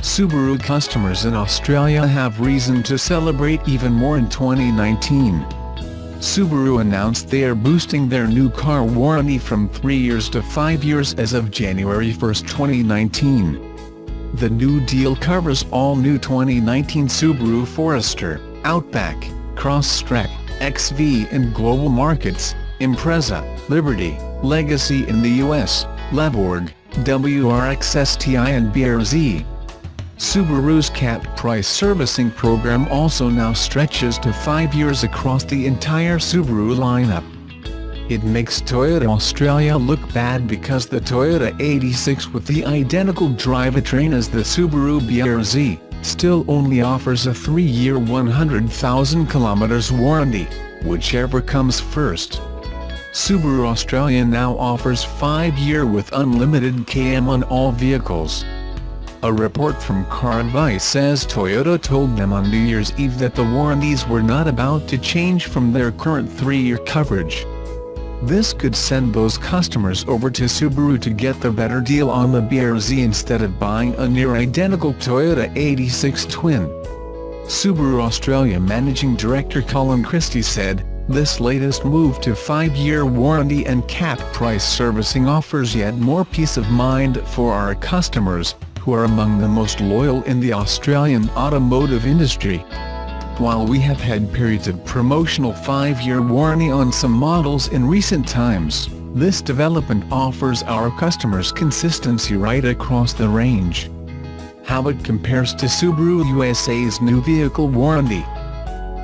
Subaru customers in Australia have reason to celebrate even more in 2019. Subaru announced they are boosting their new car warranty from 3 years to 5 years as of January 1, 2019. The new deal covers all new 2019 Subaru Forester, Outback, Crosstrek, XV in global markets, Impreza, Liberty, Legacy in the US, Levorg, WRX STI and BRZ. Subaru's capped price servicing program also now stretches to 5 years across the entire Subaru lineup. It makes Toyota Australia look bad because the Toyota 86 with the identical drivetrain as the Subaru BRZ still only offers a 3-year 100,000 kilometers warranty, whichever comes first. Subaru Australia now offers 5-year with unlimited km on all vehicles. A report from Car Advice says Toyota told them on New Year's Eve that the warranties were not about to change from their current 3-year coverage. This could send those customers over to Subaru to get the better deal on the BRZ instead of buying a near-identical Toyota 86 twin. Subaru Australia Managing Director Colin Christie said, "This latest move to 5-year warranty and capped price servicing offers yet more peace of mind for our customers, who are among the most loyal in the Australian automotive industry." While we have had periods of promotional 5-year warranty on some models in recent times, this development offers our customers consistency right across the range. How it compares to Subaru USA's new vehicle warranty.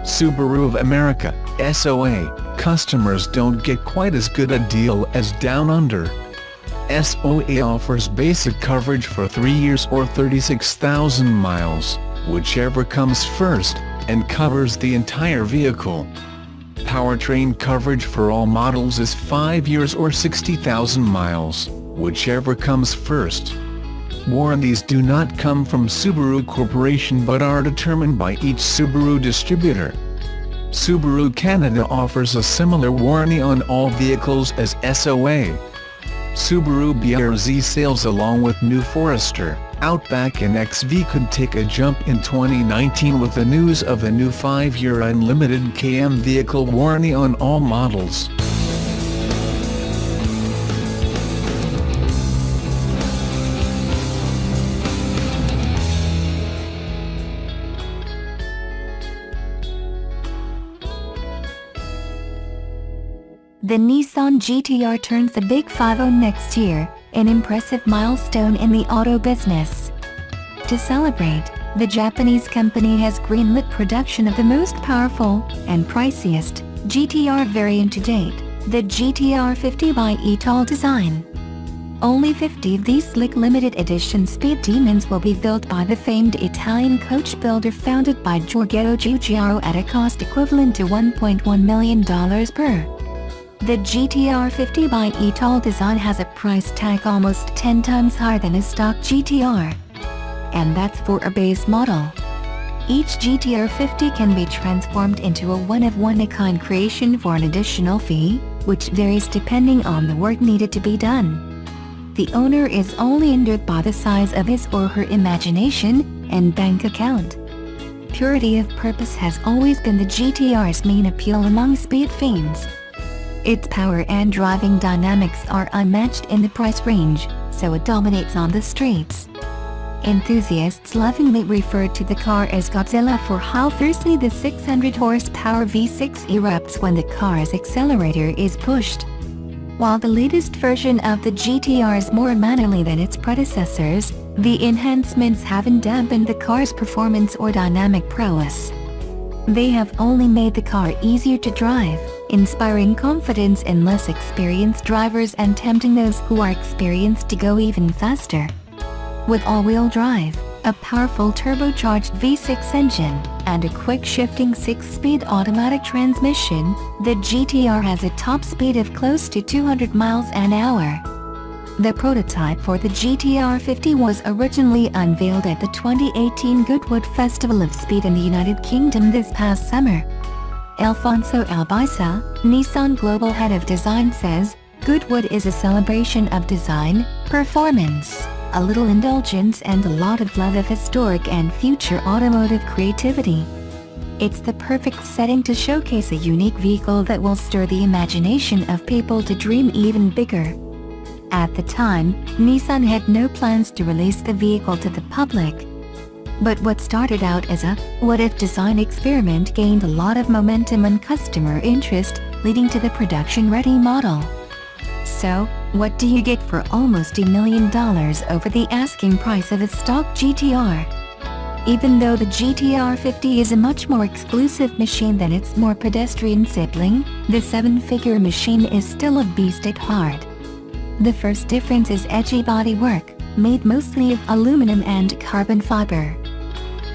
Subaru of America, SOA, customers don't get quite as good a deal as Down Under. SOA offers basic coverage for 3 years or 36,000 miles, whichever comes first, and covers the entire vehicle. Powertrain coverage for all models is 5 years or 60,000 miles, whichever comes first. Warranties do not come from Subaru Corporation but are determined by each Subaru distributor. Subaru Canada offers a similar warranty on all vehicles as SOA. Subaru BRZ sales along with new Forester, Outback and XV could take a jump in 2019 with the news of a new 5-year unlimited km vehicle warranty on all models. The Nissan GTR turns the Big 50 next year, an impressive milestone in the auto business. To celebrate, the Japanese company has greenlit production of the most powerful and priciest GTR variant to date, the GTR 50 by Etal design. Only 50 of these slick limited edition speed demons will be built by the famed Italian coach builder founded by Giorgetto Giugiaro at a cost equivalent to $1.1 million per. The GTR 50 by Etal design has a price tag almost 10 times higher than a stock GTR. And that's for a base model. Each GTR 50 can be transformed into a one-of-one-a-kind creation for an additional fee, which varies depending on the work needed to be done. The owner is only hindered by the size of his or her imagination and bank account. Purity of purpose has always been the GTR's main appeal among speed fiends. Its power and driving dynamics are unmatched in the price range, so it dominates on the streets. Enthusiasts lovingly refer to the car as Godzilla for how fiercely the 600 horsepower V6 erupts when the car's accelerator is pushed. While the latest version of the GTR is more mannerly than its predecessors, the enhancements haven't dampened the car's performance or dynamic prowess. They have only made the car easier to drive, inspiring confidence in less experienced drivers and tempting those who are experienced to go even faster. With all-wheel drive, a powerful turbocharged V6 engine, and a quick-shifting 6-speed automatic transmission, the GTR has a top speed of close to 200 miles an hour. The prototype for the GTR 50 was originally unveiled at the 2018 Goodwood Festival of Speed in the United Kingdom this past summer. Alfonso Albaisa, Nissan Global Head of Design says, "Goodwood is a celebration of design, performance, a little indulgence and a lot of love of historic and future automotive creativity. It's the perfect setting to showcase a unique vehicle that will stir the imagination of people to dream even bigger. At the time, Nissan had no plans to release the vehicle to the public. But what started out as a what-if design experiment gained a lot of momentum and customer interest, leading to the production-ready model. So, what do you get for almost $1 million over the asking price of a stock GTR? Even though the GTR 50 is a much more exclusive machine than its more pedestrian sibling, the seven-figure machine is still a beast at heart. The first difference is edgy bodywork, made mostly of aluminum and carbon fiber.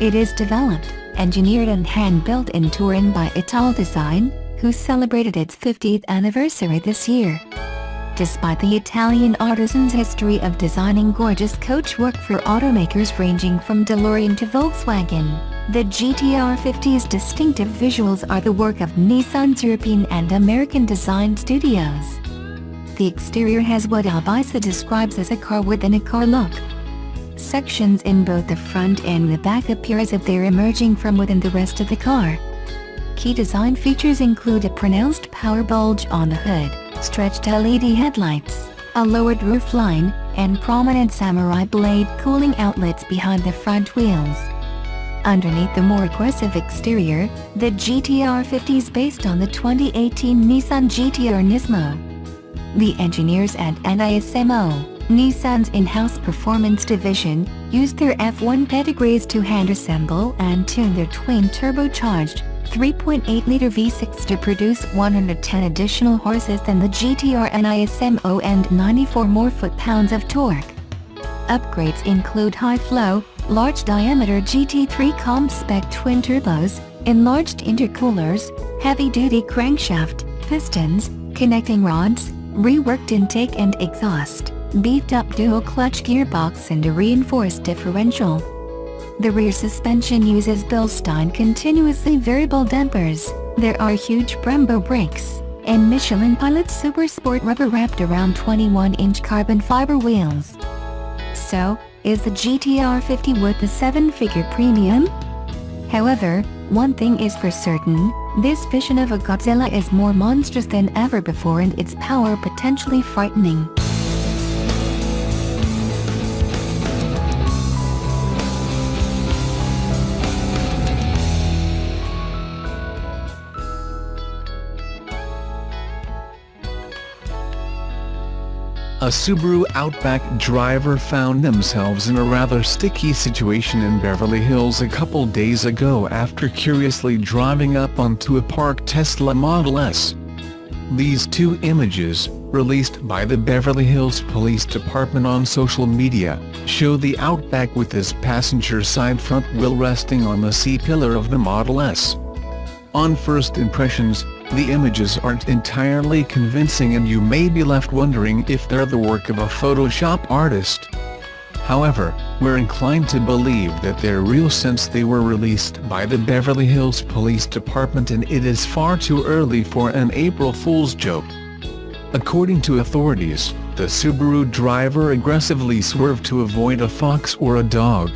It is developed, engineered and hand-built in Turin by Ital Design, who celebrated its 50th anniversary this year. Despite the Italian artisan's history of designing gorgeous coachwork for automakers ranging from DeLorean to Volkswagen, the GTR 50's distinctive visuals are the work of Nissan's European and American design studios. The exterior has what Albisa describes as a car-within-a-car look. Sections in both the front and the back appear as if they're emerging from within the rest of the car. Key design features include a pronounced power bulge on the hood, stretched LED headlights, a lowered roofline, and prominent samurai blade cooling outlets behind the front wheels. Underneath the more aggressive exterior, the GTR 50 is based on the 2018 Nissan GTR Nismo. The engineers at NISMO, Nissan's in-house performance division, used their F1 pedigrees to hand-assemble and tune their twin-turbocharged 3.8-liter V6 to produce 110 additional horses than the GTR NISMO and 94 more foot-pounds of torque. Upgrades include high-flow, large-diameter GT3 comp-spec twin-turbos, enlarged intercoolers, heavy-duty crankshaft, pistons, connecting rods, reworked intake and exhaust, beefed-up dual-clutch gearbox and a reinforced differential. The rear suspension uses Bilstein continuously variable dampers, there are huge Brembo brakes, and Michelin Pilot Super Sport rubber wrapped around 21-inch carbon fiber wheels. So, is the GTR 50 worth the seven-figure premium? However, one thing is for certain, this vision of a Godzilla is more monstrous than ever before and its power potentially frightening. A Subaru Outback driver found themselves in a rather sticky situation in Beverly Hills a couple days ago after curiously driving up onto a parked Tesla Model S. These two images, released by the Beverly Hills Police Department on social media, show the Outback with its passenger side front wheel resting on the C-pillar of the Model S. On first impressions, the images aren't entirely convincing and you may be left wondering if they're the work of a Photoshop artist. However, we're inclined to believe that they're real since they were released by the Beverly Hills Police Department and it is far too early for an April Fool's joke. According to authorities, the Subaru driver aggressively swerved to avoid a fox or a dog.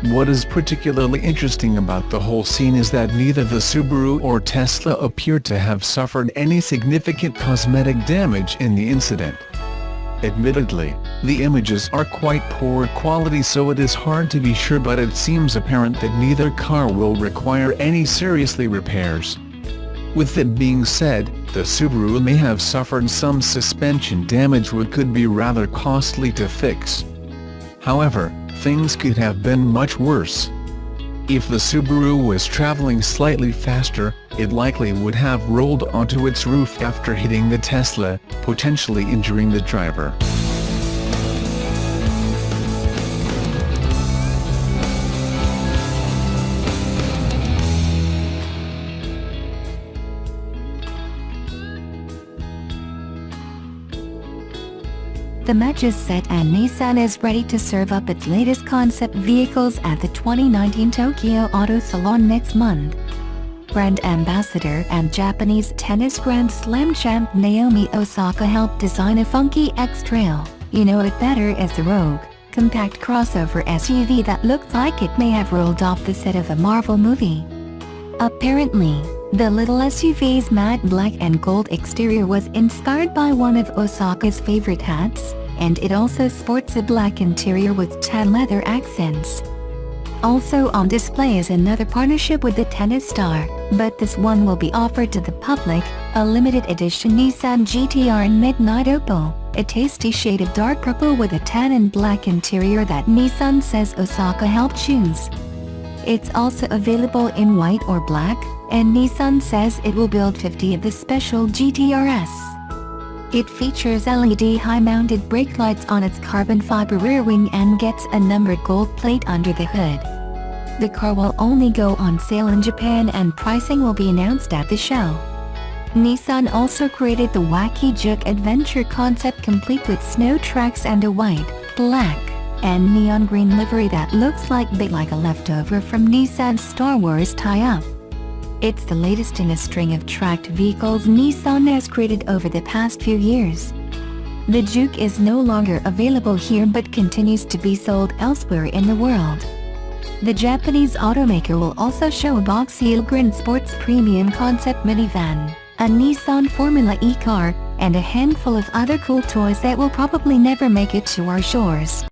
What is particularly interesting about the whole scene is that neither the Subaru or Tesla appear to have suffered any significant cosmetic damage in the incident. Admittedly, the images are quite poor quality so it is hard to be sure but it seems apparent that neither car will require any seriously repairs. With that being said, the Subaru may have suffered some suspension damage which could be rather costly to fix. However, things could have been much worse. If the Subaru was traveling slightly faster, it likely would have rolled onto its roof after hitting the Tesla, potentially injuring the driver. The match is set and Nissan is ready to serve up its latest concept vehicles at the 2019 Tokyo Auto Salon next month. Brand ambassador and Japanese tennis Grand Slam champ Naomi Osaka helped design a funky X-Trail, you know it better as the Rogue, compact crossover SUV that looks like it may have rolled off the set of a Marvel movie. Apparently, the little SUV's matte black and gold exterior was inspired by one of Osaka's favorite hats, and it also sports a black interior with tan leather accents. Also on display is another partnership with the tennis star, but this one will be offered to the public, a limited edition Nissan GTR in Midnight Opal, a tasty shade of dark purple with a tan and black interior that Nissan says Osaka helped choose. It's also available in white or black, and Nissan says it will build 50 of the special GTRs. It features LED high-mounted brake lights on its carbon fiber rear wing and gets a numbered gold plate under the hood. The car will only go on sale in Japan and pricing will be announced at the show. Nissan also created the Wacky Juke adventure concept complete with snow tracks and a white, black, and neon green livery that looks like a leftover from Nissan's Star Wars tie-up. It's the latest in a string of tracked vehicles Nissan has created over the past few years. The Juke is no longer available here but continues to be sold elsewhere in the world. The Japanese automaker will also show a Boxy Grand Sports Premium Concept minivan, a Nissan Formula E car, and a handful of other cool toys that will probably never make it to our shores.